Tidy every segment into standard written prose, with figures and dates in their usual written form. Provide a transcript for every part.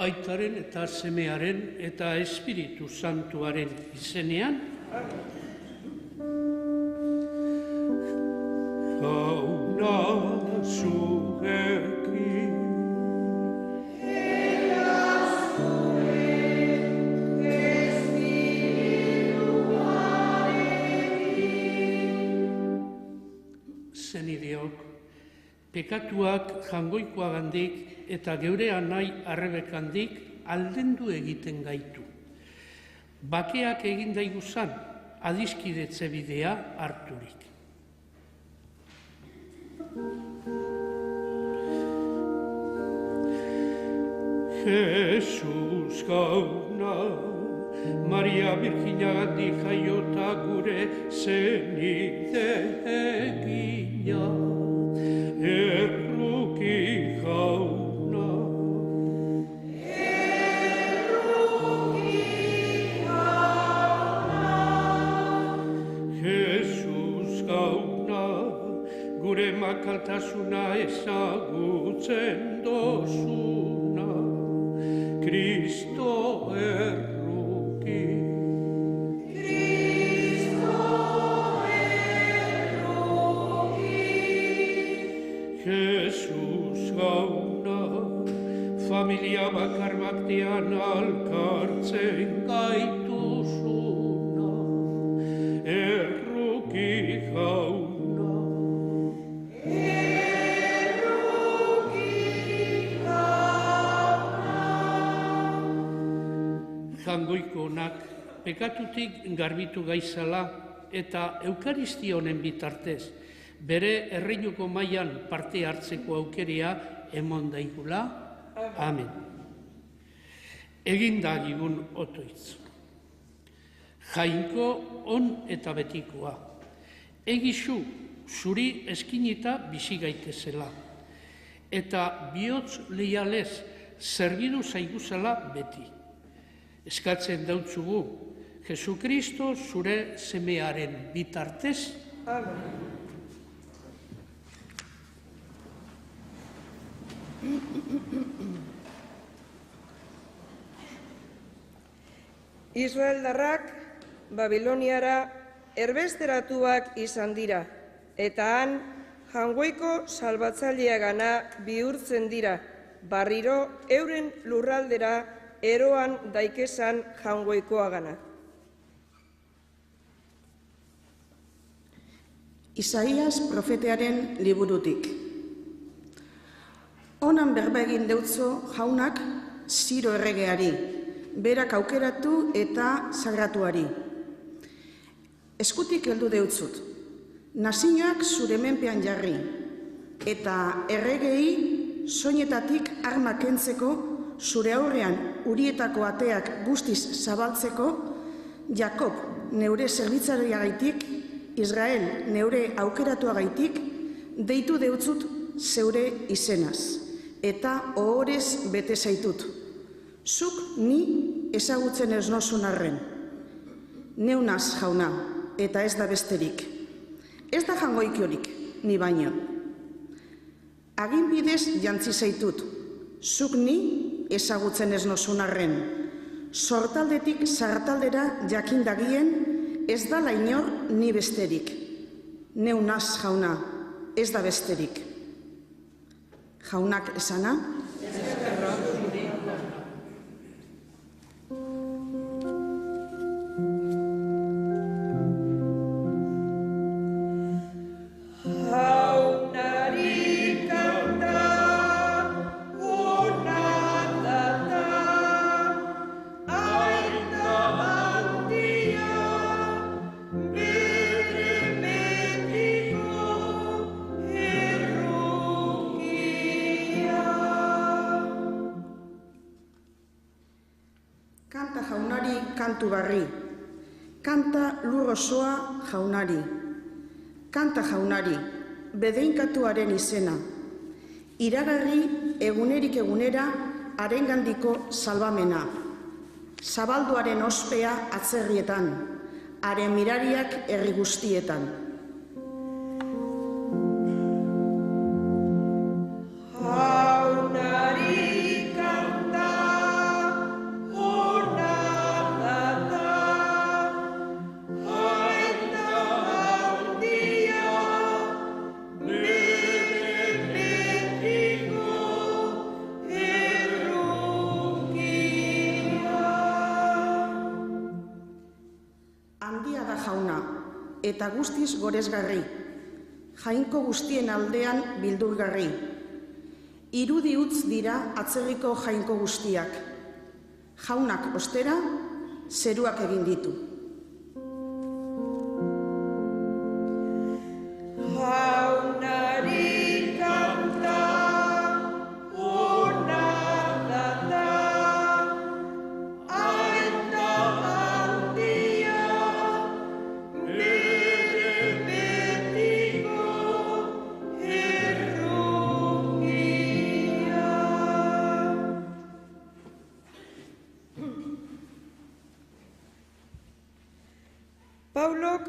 Aitaren eta Semearen eta Espiritu Santuaren izenean. Jauna zuekin. Zenideok, pekatuak jangoikoagandik eta geure anai arrebekandik aldendu egiten gaitu. Bakeak egin daiguzan, adiskidetze bidea harturik. Jesus jauna, Maria Birjinagandik jaiota gure zenide egina, erruki jauna. Erruki jauna. Jesus jauna, gure makaltasuna ezagutzen dozuna, Kristo erruki. Kristo erruki. Jesus jauna, familia bakar batean alkartzen gaituzuna, erruki jauna. Jangoiko onak, pekatutik garbitu gaizala eta Eukaristia honen bitartez, bere erreinuko mailan parte hartzeko aukeria emon daigula. Amen. Egin dagigun otoitz. Jainko on eta betikoa. Egizu, zuri eskinita bizi gaitezela. Eta bihotz leialez zerbidu zaiguzela beti. Eskatzen dautzugu, Jesukristo zure semearen bitartez. Amen. Israeldarrak Babiloniara erbesteratuak izan dira, eta han jangoiko salbatzaileagana bihurtzen dira, barriro euren lurraldera eroan daikesan jangoikoagana. Isaias profetearen liburutik. Onan berba egin deutzo jaunak Ziro erregeari, berak aukeratu eta sagratuari. Eskutik heldu deutzut, nazioak zure menpean jarri, eta erregei soinetatik armak kentzeko, zure aurrean urietako ateak guztiz zabaltzeko, Jakob neure zerbitzariagaitik, Israel neure aukeratuagaitik, deitu deutzut zeure izenaz, eta ohorez bete zaitut. Zuk ni ezagutzen ez nozun arren. Neunaz jauna, eta ez da besterik. Ez da jangoikiorik, ni baino. Aginbidez jantzi zaitut, zuk ni ezagutzen ez nozun arren. Sortaldetik sartaldera jakindagien, ez da lainor ni besterik. Neunaz jauna, ez da besterik. Jaunak esana? Kanta jaunari kantu barri, kanta lur osoa jaunari, kanta jaunari, bedeinkatuaren izena, iragarri egunerik egunera harengandiko salbamena, zabalduaren ospea atzerrietan, haren mirariak herri guztietan. Jaunari kanta! eta guztiz goresgarri, jainko guztien aldean bildurgarri. Irudi utz dira atzerriko jainko guztiak. Jaunak ostera, zeruak egin ditu. Jaunari kanta, ona data, aita handia, bere betiko errukia. Paulok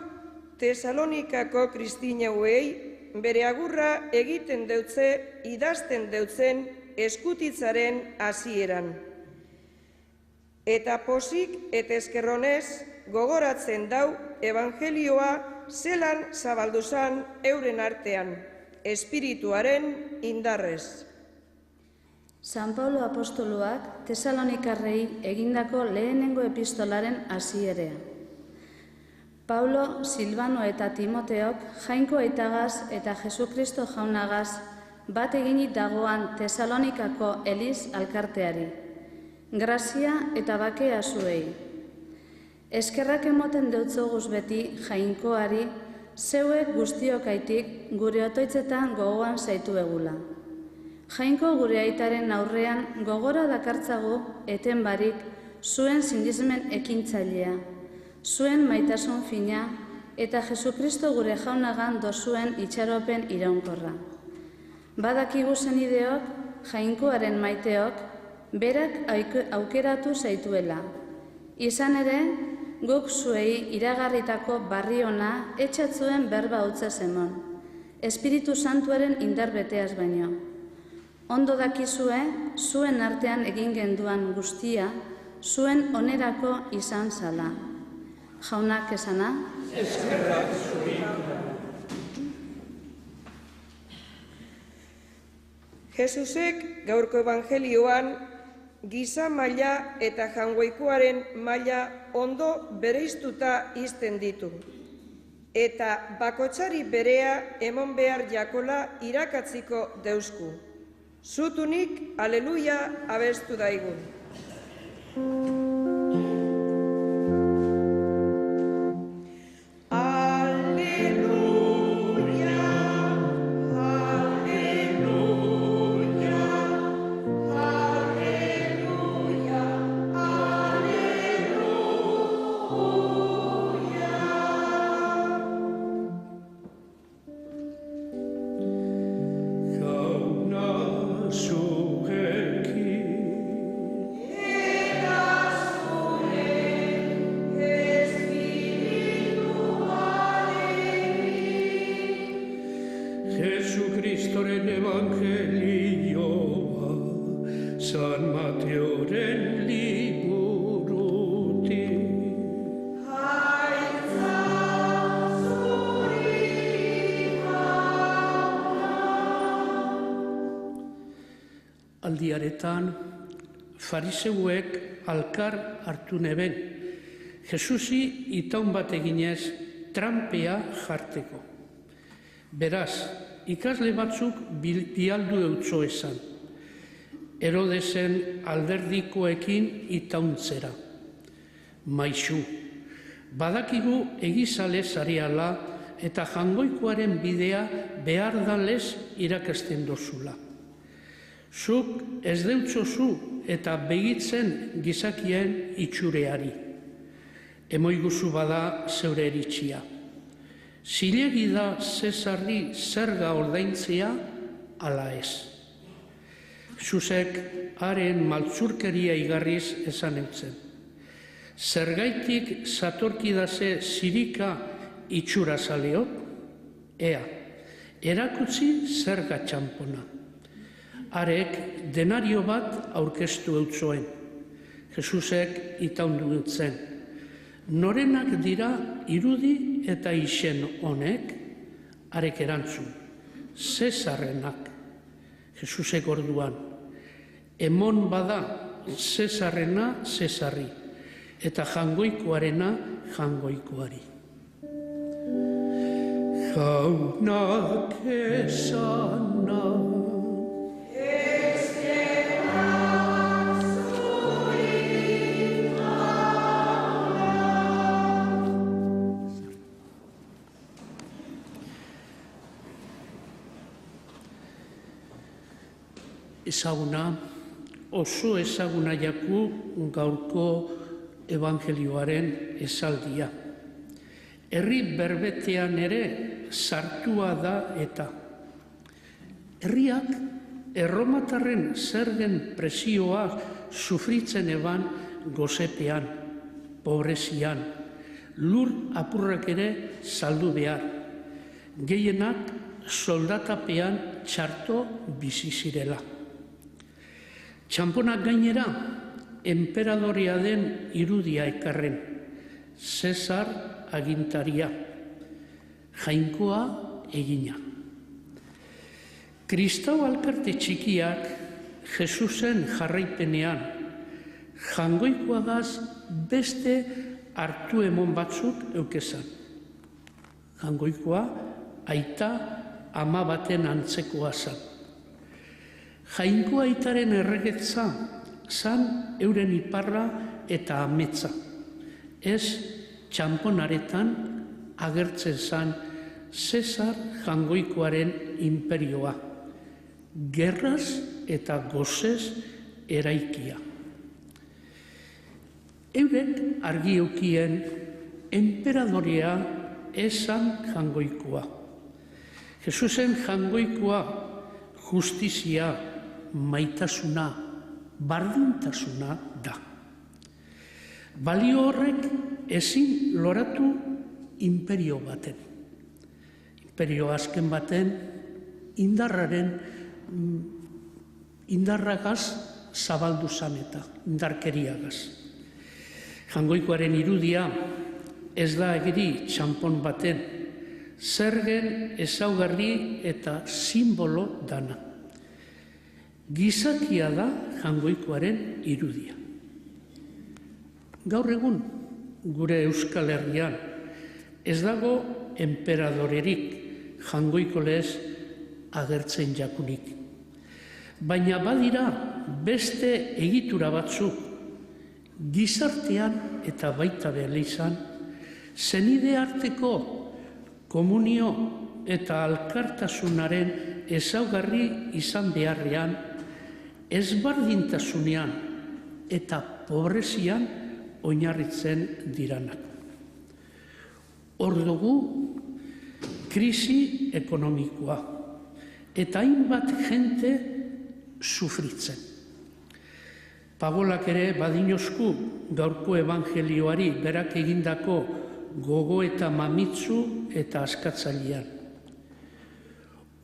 Tesalonikako kristinauei bere agurra egiten deutze, idazten deutzen eskutitzaren hasieran. Eta posik eta eskerronez gogoratzen dau evangelioa zelan zabalduzan euren artean, espirituaren indarrez. San Paulo apostoluak Tesalonikarrei egindako lehenengo epistolaren hasierea. Paulo, Silbano eta Timoteok jainko aitagaz eta Jesukristo jaunagaz bat eginit dagoan Tesalonikako Eliz alkarteari. Grazia eta bakea zuei. Eskerrak emoten deutzoguz beti jainkoari, zeuek guztiokaitik gure otoitzetan gogoan zaitu egula. Jainko gure aitaren aurrean gogora dakartzagu eten barik zuen sinismen ekintzailea, zuen maitasun fina eta Jesukristo gure jaunagan dozuen itxaropen iraunkorra. Badakigu zenideok, jainkoaren maiteok, berak aukeratu zaituela. Izan ere, guk zuei iragarritako barri ona etxatzuen berba utza zemon, Espiritu Santuaren indar beteaz baino. Ondo dakizue, zuen artean egin genduan guztia, zuen onerako izan zala. Jaunak esana? Eskerrak zuri. Jesusek gaurko evangelioan giza maila eta jangoikoaren maila ondo bereiztuta izten ditu. Eta bakotsari berea emon behar jakola irakatziko deusku. Zutunik, aleluia, abestu daigun. Jesucristoren evangelioa, San Mateoren liburutik. Haitza zuri Aldiaretan, fariseuek alkar hartu neben, Jesusi itaun bat eginez trampea jarteko. Beraz, ikasle batzuk bialdu eutzo esan, Herodesen alderdikoekin itauntzera. Maixu, badakigu egizale zareala eta jangoikoaren bidea behar dalez irakasten dozula. Zuk ez deutzozu eta begitzen gizakien itxureari. Emoiguzu bada zeure eritxia. Zilegi da Zesarri zerga ordaintzea ala ez. Zuzek haren maltzurkeria igarriz esan eutzen. Zergaitik zatorkidaze zirika itxura zaleok? Ea, erakutsi zerga txampona. Arek denario bat aurkeztu eutzoen. Jesusek itaundu dutzen. Norenak dira irudi eta izen honek? Arek erantzun. Zesarrenak. Jesusek orduan. Emon bada Zesarrena Zesarri. Eta jangoikoarena jangoikoari. jaunak esana. Ezaguna, oso ezaguna jaku gaurko evangelioaren esaldia. Herri berbetean ere sartua da eta. Herriak erromatarren zergen presioa sufritzen eban gozepean, pobrezian, lur apurrak ere saldu behar. Gehienak soldatapean txarto bizi zirela. Txamponak gainera, enperadorea den irudia ekarren, Zesar agintaria, jainkoa egina. Kristau alkarte txikiak Jesusen jarraipenean, jangoikoagaz beste hartu emon batzuk eukezan. Jangoikoa aita ama baten antzekoa zan. Jainko aitaren erregetza zan euren iparra eta ametza. Ez txamponaretan agertzen zan Zesar jangoikoaren imperioa. Gerraz eta gozez eraikia. Eurek argi eukien enperadorea esan jangoikoa. Jesusen jangoikoa justizia, maitasuna, bardintasuna da. Balio horrek ezin loratu imperio baten. Imperio azken baten indarragaz zabaldu zan eta indarkeriagaz. Jangoikoaren irudia ez da egiri txampon baten, zergen ezaugarri eta simbolo dana. Gizakia da jangoikoaren irudia. Gaur egun, gure Euskal Herrian, ez dago enperadorerik jangoiko lez agertzen jakunik. Baina badira beste egitura batzuk, gizartean eta baita belizan, zenide arteko komunio eta alkartasunaren ezaugarri izan beharrean, ezbardintasunean eta pobrezian oinarritzen diranak. Hor dugu krisi ekonomikoa eta hainbat jente sufritzen. Pagolak ere badinozku gaurko evangelioari berak egindako gogo eta mamitzu eta askatzailean.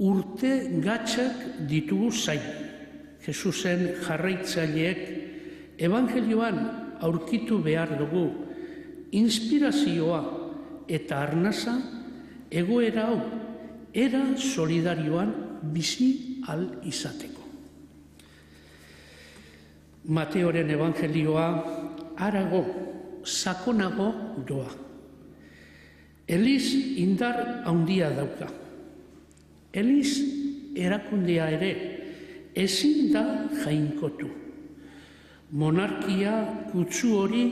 Urte gatsak ditugu zain. Jesusen jarraitzaileek evangelioan aurkitu behar dugu inspirazioa eta arnasa egoera hau era solidarioan bizi al izateko. Mateoren evangelioa harago, sakonago doa. Eliz indar handia dauka. Eliz erakundea ere ezin da jainkotu. Monarkia kutsu hori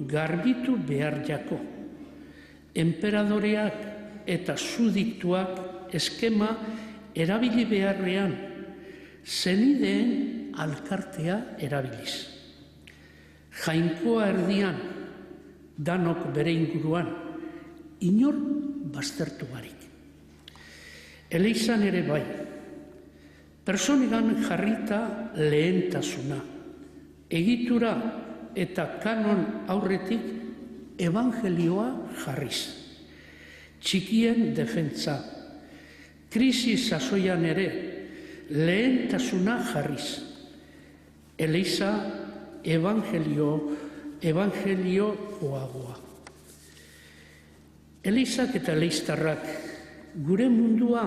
garbitu behar jako. Enperadoreak eta sudiktuak eskema erabili beharrean, zenideen alkartea erabiliz. Jainkoa erdian, danok bere inguruan, inor baztertu barik. Elizan ere bai, personigan jarrita lehentasuna, egitura eta kanon aurretik evangelioa jarriz. Txikien defentza, krisi sasoian ere lehentasuna jarriz. Eliza evangelioagoa. Elizak eta eleiztarrak gure mundua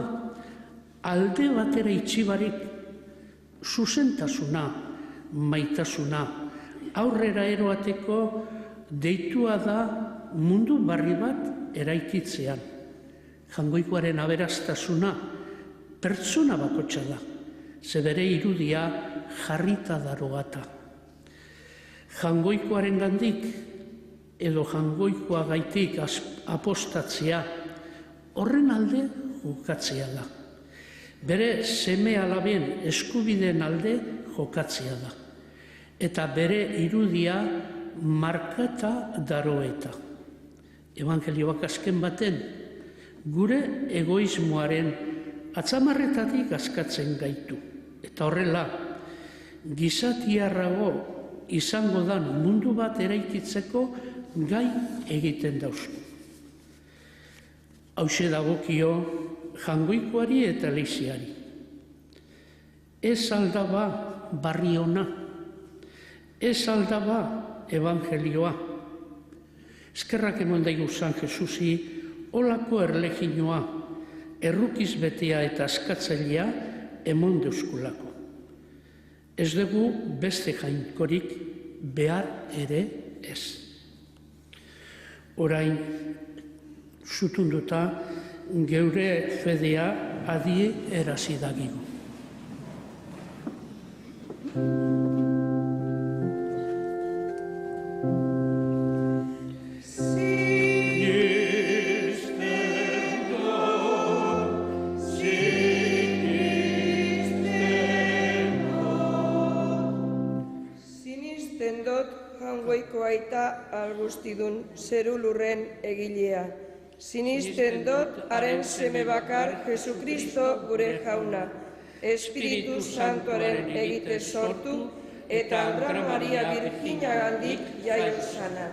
alde batera itxibarik zuzentasuna, maitasuna, aurrera eroateko deitua da mundu barri bat eraikitzean. Jangoikoaren aberastasuna pertsona bakotxa da, ze bere irudia jarrita darogata. Jangoikoaren gandik edo jangoikoa gaitik apostatzea horren alde jokatzea da. Bere seme alaben eskubideen alde jokatzea da. Eta bere irudia markata daroeta. Evangelioak azken baten, gure egoismoaren atzamarretatik askatzen gaitu. Eta horrela, gizatiarrago izango dan mundu bat eraikitzeko gai egiten dauzku. Hauxe dagokio jangoikoari eta leiziari. Ez aldaba barri ona, ez aldaba evangelioa. Eskerrak eman daigu San Jesusi, olako erleginoa, errukiz betea eta askatzailea emon deuskulako. Ez dugu beste jainkorik behar ere ez. Orain, zutunduta, geure fedea adie erasi dagigu. Sinisten dot jangoiko aita algustidun zerulurren egilea. Sinisten dot haren seme bakar Jesukristo gure jauna, Espiritu Santuaren egite sortu eta Andra Maria Virginia gandik jaio sana.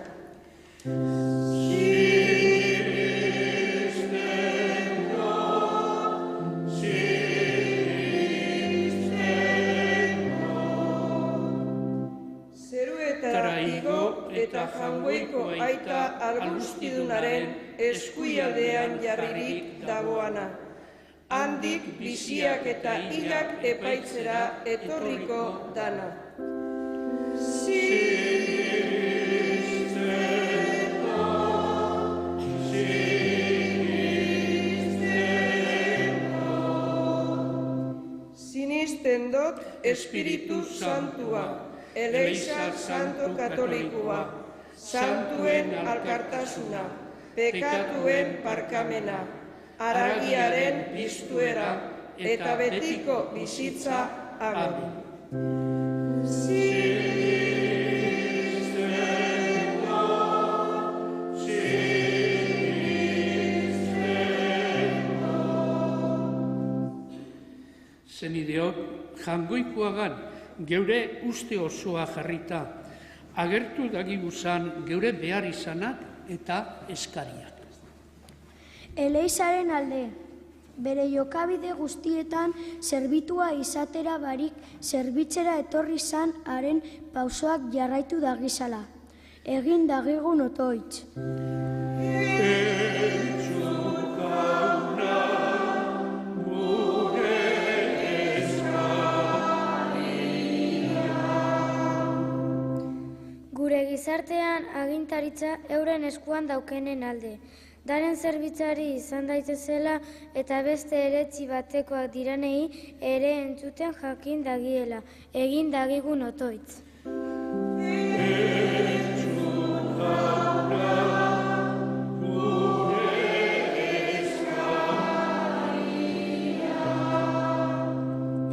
Zeruetara igo eta jangoiko aita algustidunaren eskuialdean jarririk dagoana. Handik biziak eta hilak epaitzera etorriko dana. Sinisten dot Espiritu Santua, Eleiza Santo Katolikoa, santuen alkartasuna, pekatuen barkamena, haragiaren piztuera eta betiko bizitza. Amen. Zenideok, jangoikoagan geure uste osoa jarrita, agertu dagiguzan geure behar izanak eta eskariak. Eleizaren alde, bere jokabide guztietan zerbitua izatera barik zerbitzera etorri zan haren pausoak jarraitu dagizala. Egin dagigun otoitz. Gure gizartean agintaritza euren eskuan daukenen alde. Daren zerbitzari izan daitezela eta beste eretzi batekoak diranei ere entzuten jakin dagiela. Egin dagigun otoitz.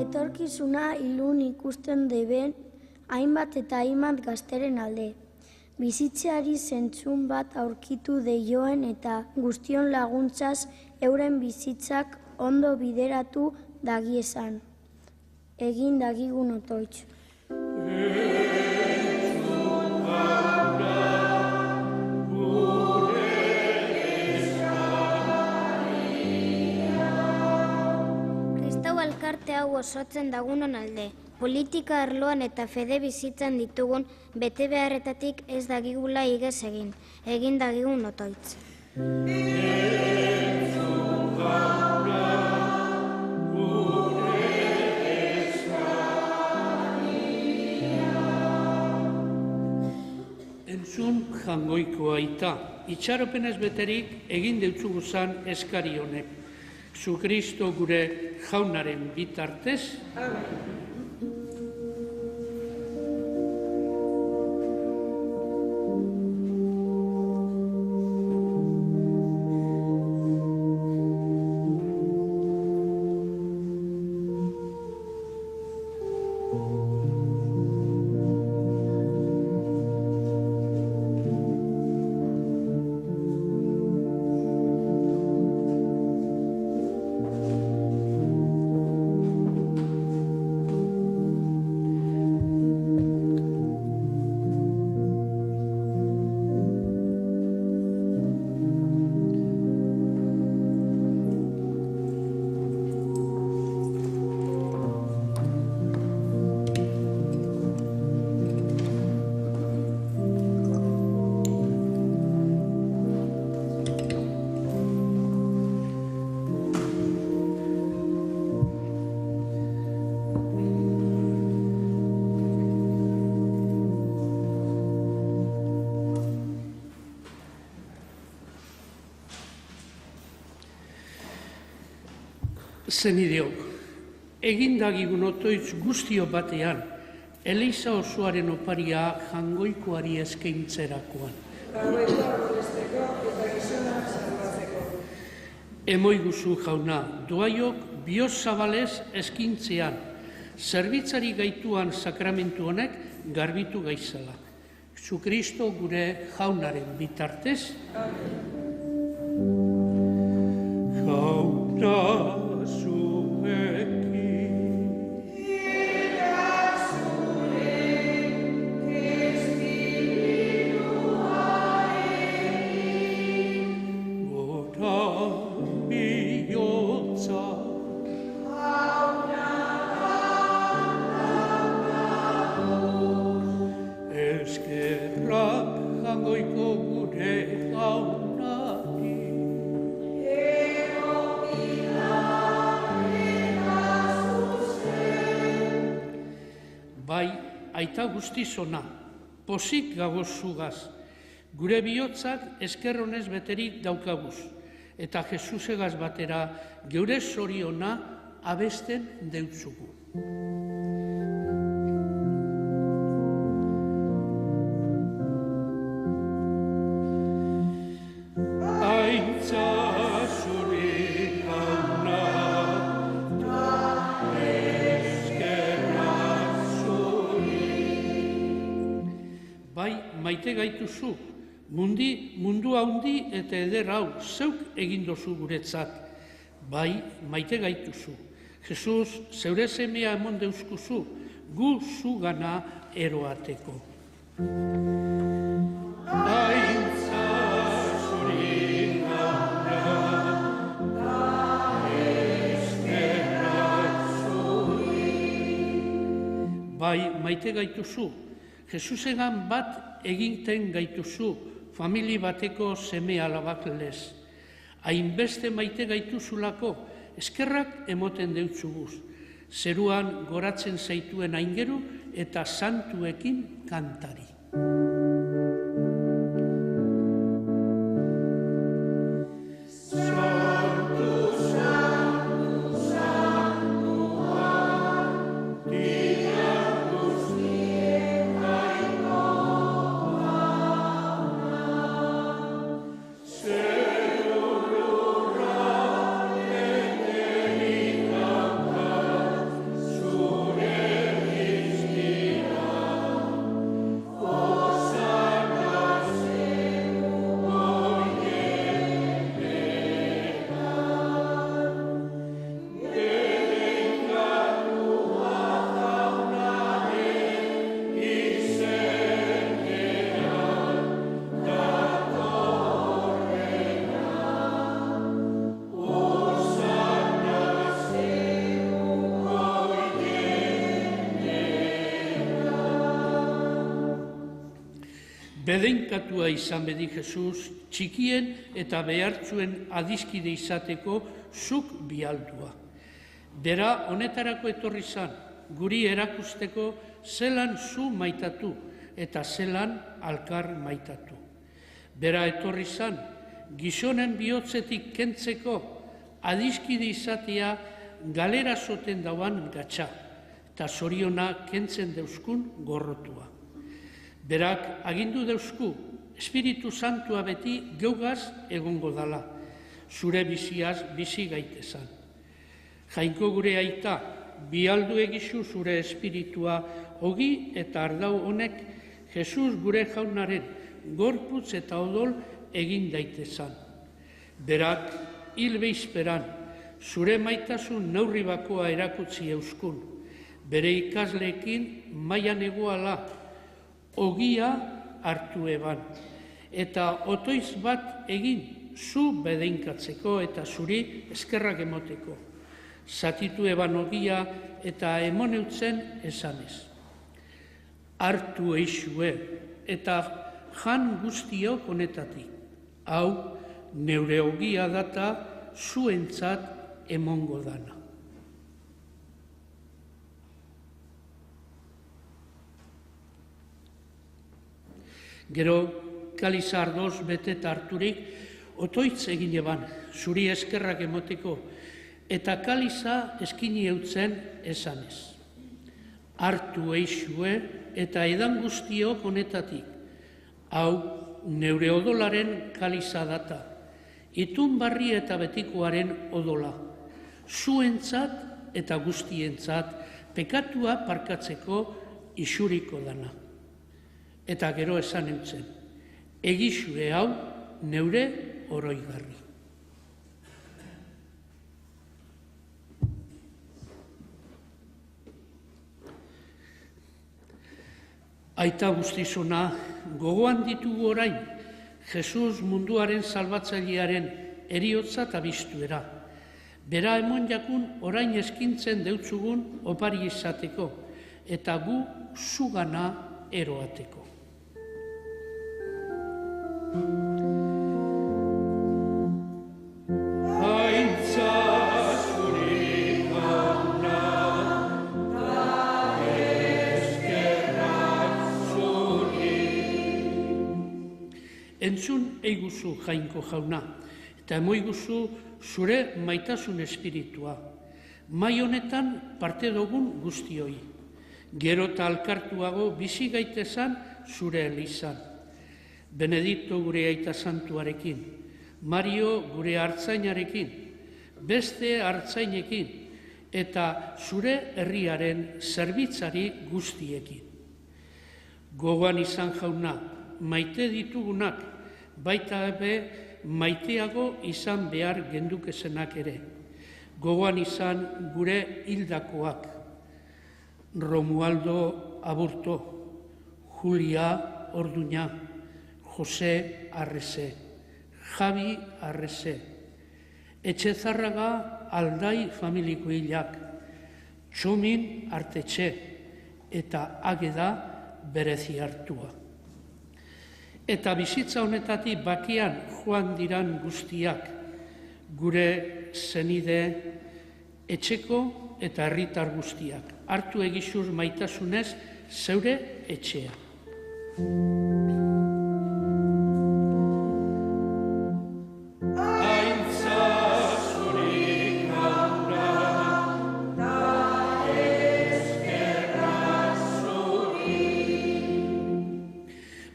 Etorkizuna ilun ikusten deben hainbat eta hainbat gazteren alde. Bizitzeari zentzun bat aurkitu deioen eta guztion laguntzaz euren bizitzak ondo bideratu dagiezan. Egin dagigun otoitz. Kristau elkarte hau osatzen dagunon alde. Politika arloan eta fede bizitzan ditugun bete beharretatik ez dagigula igez egin. Egin dagigun otoitz. Entzun jangoiko aita, itxaropenez beterik egin deutzuguzan eskari honek. Zu Kristo gure jaunaren bitartez. Zenideok, egindagigun otoitz guztio batean, Eliza osoaren oparia jangoikoari eskaintzerakoan. Emoiguzu jauna, doaiok bioz zabalez eskintzean, zerbitzari gaituan sakramentu honek garbitu gaizela. Zu Kristo gure jaunaren bitartez. Jauna zuekin. Bai, aita guztizona, pozik gagoz zugaz, gure bihotzak eskerronez beterik daukaguz, eta Jesusegaz batera geure zoriona abesten deutzugu. Maite gaituzu, mundu haundi eta eder hau zeuk egindozu guretzat. Bai, maite gaituzu. Jesus, zeure semea emon deuskuzu, gu zugana eroateko. Aintza zuri gauna, eskerrak zuri. Bai, maite gaituzu. Jesusegan bat eginten gaituzu, famili bateko seme alabak lez. Hainbeste maite gaituzulako, eskerrak emoten deutzuguz. Zeruan goratzen zaituen aingeru eta santuekin kantari. Bedenkatua izan bedi Jesus, txikien eta behartzuen adiskide izateko zuk bialdua. Bera honetarako etorri zan, guri erakusteko zelan zu maitatu eta zelan alkar maitatu. Bera etorri zan, gizonen bihotzetik kentzeko adiskide izatea galera zoten dauan gatsa, eta zoriona kentzen deuskun gorrotua. Berak agindu deusku, Espiritu Santua beti geugaz egongo dala, zure biziaz bizi gaitezan. Jainko gure aita, bialdu egizu zure espiritua ogi eta ardau honek Jesus gure jaunaren gorputz eta odol egin daitezan. Berak hil beizperan, zure maitasun neurri bakoa erakutsi euskun, bere ikasleekin mailan egoala, ogia hartu eban, eta otoiz bat egin zu bedeinkatzeko eta zuri eskerrak emoteko. Zatitu eban ogia eta emoneutzen esanez. Hartu eixue eta jan guztiok honetatik. Hau, neure ogia data zuentzat emongo dana. Gero, kaliza ardoz beteta harturik, otoitz egin eban, zuri eskerrak emoteko, eta kaliza eskini eutzen esanez. Hartu eixue eta edan guztiok honetatik. Hau, neure odolaren kaliza data, itun barri eta betikoaren odola, zuentzat eta guztientzat pekatua parkatzeko isuriko dana. Eta gero esan eutzen, egizue hau neure oroigarri. Aita guztizuna, gogoan ditugu orain, Jesus munduaren salbatzailearen eriotza eta biztuera. Bera emon jakun orain eskintzen deutzugun opari izateko, eta gu zugana eroateko. Entzun eiguzu jainko jauna, eta emoiguzu zure maitasun espiritua. Mai honetan parte dugun guztioi. Gero eta alkartuago bizi gaitezan zure elizan. Benedikto gure aita santuarekin, Mario gure hartzainarekin, beste hartzainekin, eta zure herriaren zerbitzari guztiekin. Gogoan izan jauna, maite ditugunak, baita ebe maiteago izan behar gendukesenak ere. Gogoan izan gure hildakoak, Romualdo Aburto, Julia Orduña, Jose Arrese, Javi Arrese, Etxezarraga Aldai familiko hilak, Txomin Artetxe eta Ageda berezi hartua. Eta bizitza honetatik bakian joan diran guztiak, gure zenide etxeko eta herritar guztiak. Hartu egizur maitasunez zeure etxea.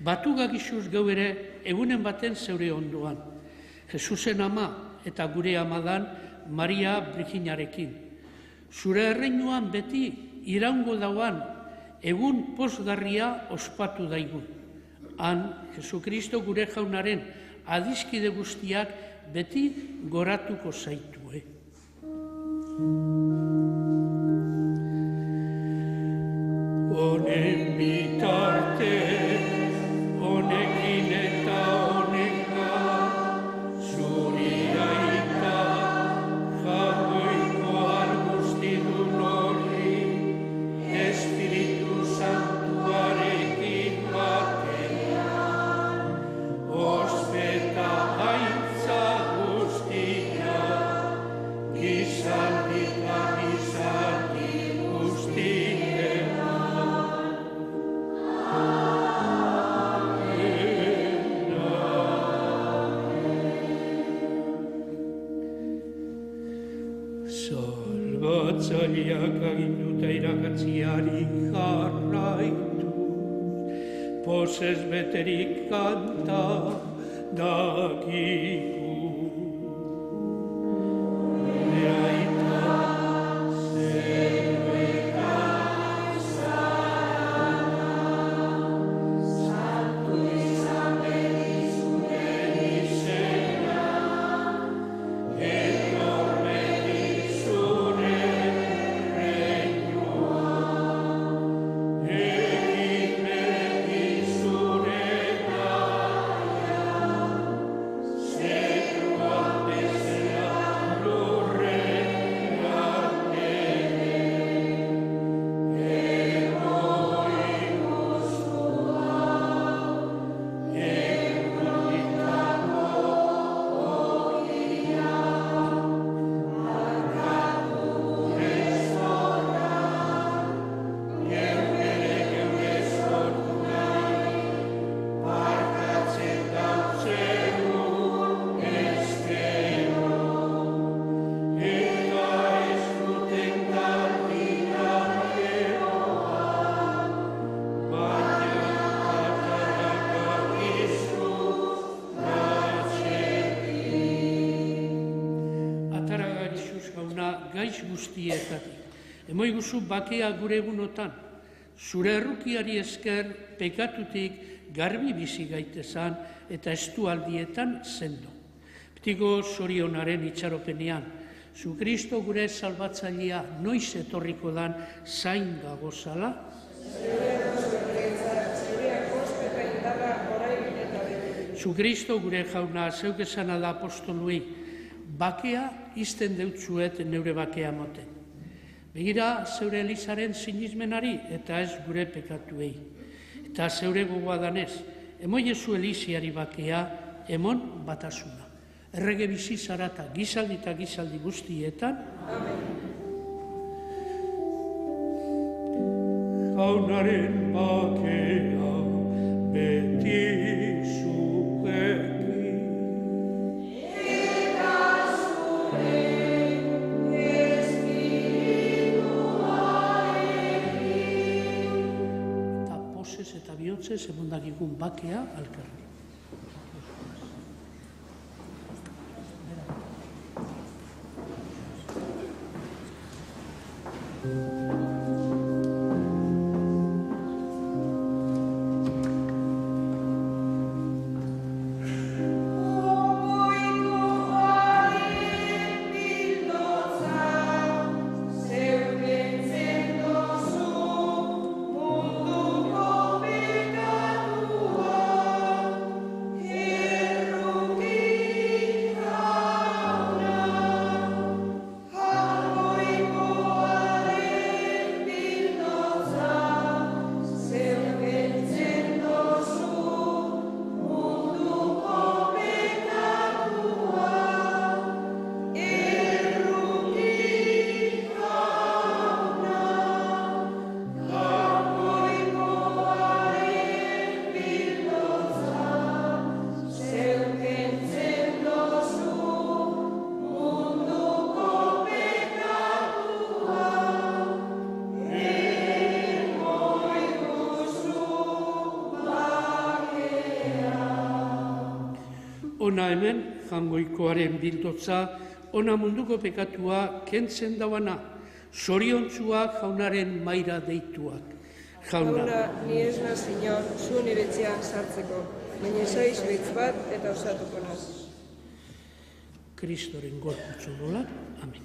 Batuga gizuz gau ere egunen baten zeure ondoan. Jesusen ama eta gure amadan Maria Briginarekin. Zure erreinuan beti iraungo dauan egun pozgarria ospatu daigun. Han, Jesukristo gure jaunaren adiskide guztiak beti goratuko zaitue. Honen bitarte, honekin eta honeka, zuri aita, jagoiko argustidun hori, Espiritu Santuarekin batean, ospeta haintza guztia, gizaldita gizaldi guztietan. salbatzaileak aginduta irakatziari jarraitu, pozez beterik kanta dakiku. Gaiz guztietatik. Emoiguzu bakea gure egunotan, zure errukiari esker pekatutik garbi bizi gaitezan eta estualdietan sendo. Betiko zorionaren itxaropenean, zu Kristo gure salbatzailea noiz etorriko dan zain gagozala, zu Kristo gure jauna zeuk esana da apostolui, bakea izten deutzuet neure bakea moten. Begira zeure Elizaren sinismenari eta ez gure pekatuei. Eta zeure gogoa danez, emoiezu Eliziari bakea, emon batasuna. Errege bizi zarata gizaldi eta gizaldi guztietan. Amen. Jaunaren bakea beti zuek. Eta bihotzez emondakikun bakea alkarri. Ona hemen, jangoikoaren bildotza, ona munduko pekatua kentzen dauana, zoriontzuak jaunaren maira deituak. Jauna, ni ez naz, Señor, zu niretzean sartzeko, baina zaiz bitz bat eta osatuko naz. Kristoren gorputz odola, amen.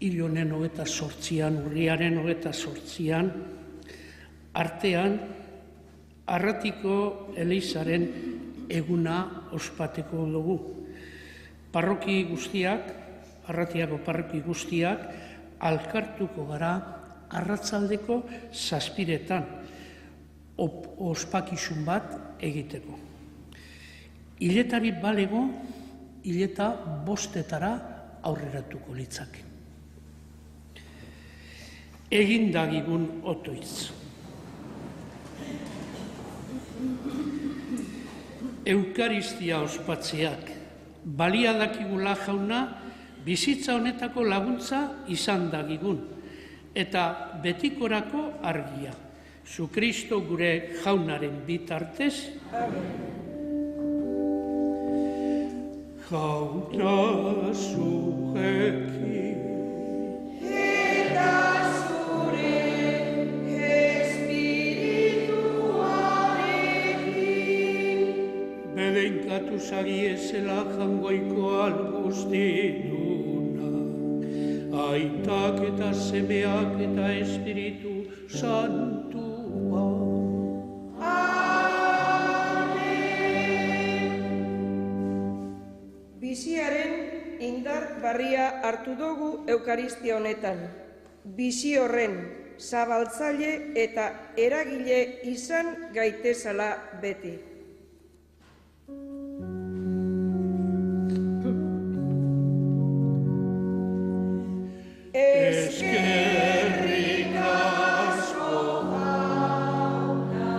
hil honen 28an, urriaren 28an, artean, Arratiko Elizaren eguna ospatuko dugu. Parroki guztiak, Arratiako parroki guztiak, alkartuko gara arratsaldeko 7:00 ospakizun bat egiteko. Hiletari balego, hileta 5:00 aurreratuko litzake. Egin dagigun otoitz. Eukaristia ospatzeak balia dakigula jauna bizitza honetako laguntza izan dagigun eta betikorako argia. Zu Kristo gure jaunaren bitartez. Jauna zurekin eta zure espirituarekin bedeinkatu zagiezela jangoiko algustiduna aitak eta semeak eta espiritu santua. Biziaren indar barria hartu dugu Eukaristia honetan. Bizi horren zabaltzaile eta eragile izan gaitezala beti. Eskerrik asko jauna,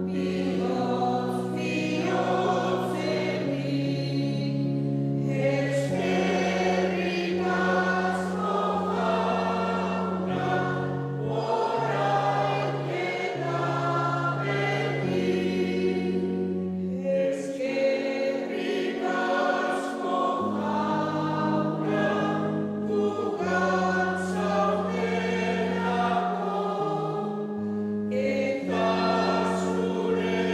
bihotz bihotzenik. Eskerrik asko jauna, orain eta beti. Eskerrik asko jauna, gugan zaudelako, eta zure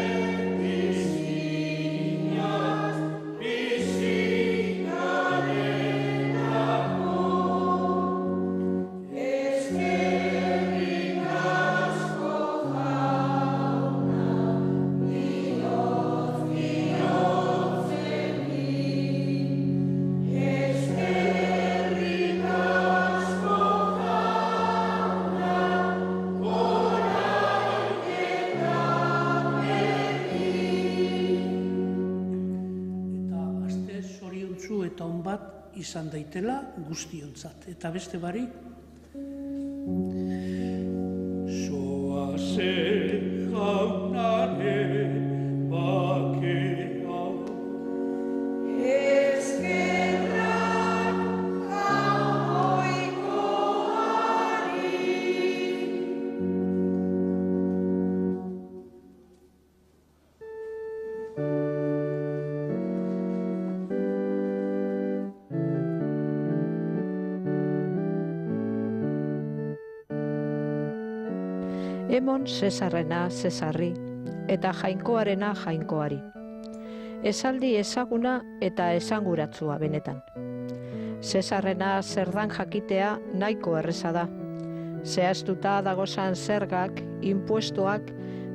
bizkinaz bizi garelako. Eskerrik asko jauna, bihotz bihotzenik. Eskerrik asko jauna, orain eta beti. Eta aste zoriontsu eta on bat izan daitela guztiontzat. Eta beste barik, zoazen jaunaren bakea. Eskerrak jaungoikoari. Emon Zesarrena Zesarri eta Jainkoarena Jainkoari. Esaldi ezaguna eta esanguratsua benetan. Zesarrena zer dan jakitea nahiko erreza da. Zehaztuta dagozan zergak, inpuestoak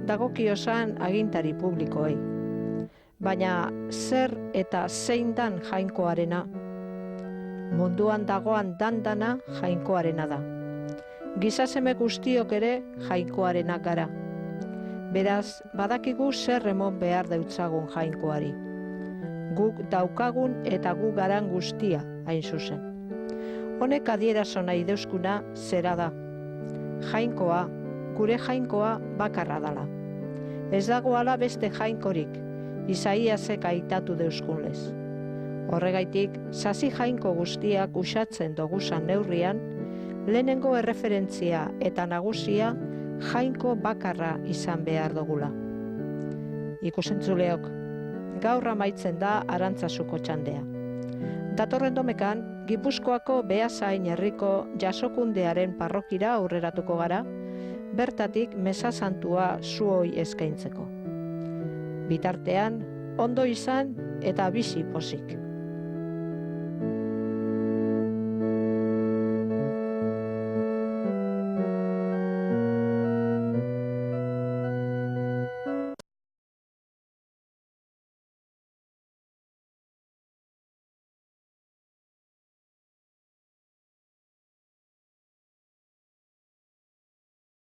dagokiozan agintari publikoei. Baina zer eta zein dan Jainkoarena? Munduan dagoan dandana Jainkoarena da. Gizaseme guztiok ere Jainkoarenak gara. Beraz, badakigu zer emon behar deutzagun Jainkoari. Guk daukagun eta gu garan guztia hain zuzen. Honek adierazo nahi deuskuna zera da. Jainkoa, gure Jainkoa bakarra dala. Ez dagoala beste Jainkorik, Isaiasek aitatu deuskunlez. Horregaitik, sasi Jainko guztiak usatzen doguzan neurrian, lehenengo erreferentzia eta nagusia Jainko bakarra izan behar dugula. Ikusentzuleok, gaur amaitzen da Arantzazuko txandea. Datorren domekan, Gipuzkoako Beasain herriko Jasokundearen parrokira aurreratuko gara, bertatik meza santua zuoi eskaintzeko. Bitartean, ondo izan eta bizi pozik.